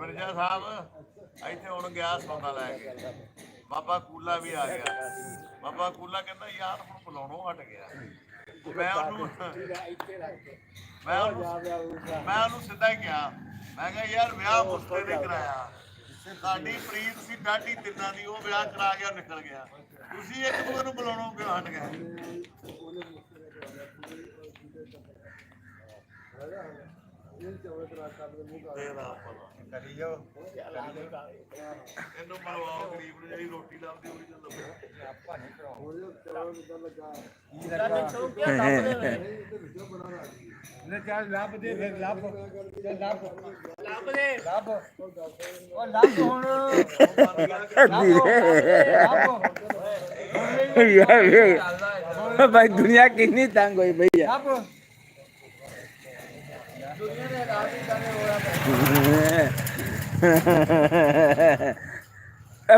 मिर्जा साहब ਇੱਥੇ ਹੁਣ ਗਿਆ ਸੌਦਾ ਲੈ ਕੇ ਬਾਬਾ ਕੂਲਾ ਵੀ ਆ ਗਿਆ। ਬਾਬਾ ਕੂਲਾ ਕਹਿੰਦਾ ਯਾਰ ਹੁਣ ਬੁਲਾਉਣੋਂ ਹਟ ਗਿਆ। ਮੈਂ ਉਹਨੂੰ ਸਿੱਧਾ ਹੀ ਕਿਹਾ, ਮੈਂ ਕਿਹਾ ਯਾਰ ਵਿਆਹ ਮੁਸਤੇ ਨੇ ਕਰਾਇਆ, ਸਾਡੀ ਪ੍ਰੀਤ ਸੀ ਡਾਢੀ ਤਿੰਨਾਂ ਦੀ, ਉਹ ਵਿਆਹ ਕਰਾ ਗਿਆ ਨਿਕਲ ਗਿਆ, ਤੁਸੀਂ ਇੱਕ ਦੂਜੇ ਨੂੰ ਬੁਲਾਉਣੋਂ ਕਿਉਂ ਹਟ ਗਏ? ਇਹਨੂੰ ਮਲਵਾਓ ਗਰੀਬ ਨੂੰ, ਜਿਹੜੀ ਰੋਟੀ ਲੱਭਦੀ ਹੋਈ ਤਾਂ ਲੱਭ ਦੇ ਫਿਰ ਲੱਭ भाई दुनिया कितनी तंग हुई भैया।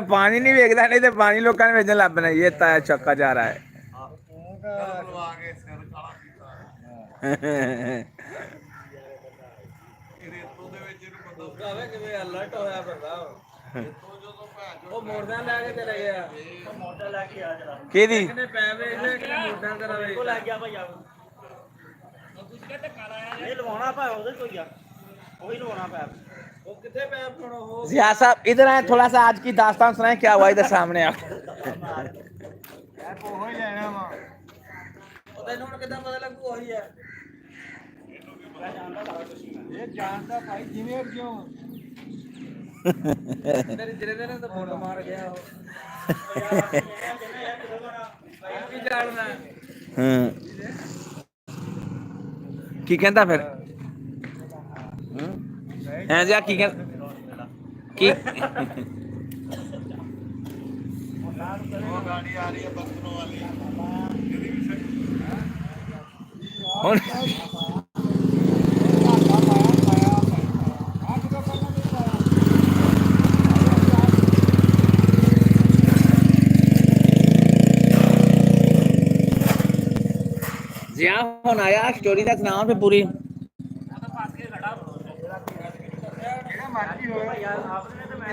पानी नहीं वेखदा, नहीं तो पानी लोगों ने भेजने लग पैना। ये ताया चक्का जा रहा है। जिया साहब इधर आए, थोड़ा सा आज की दास्तान सुनाए, क्या हुआ इधर सामने आप? की कहता फिर हैं जी की की गाड़ी आ रही है बर्तनों वाली। जिया हुन आया स्टोरी का नाम पे पूरी मर्जी हो यार, आपने तो मैं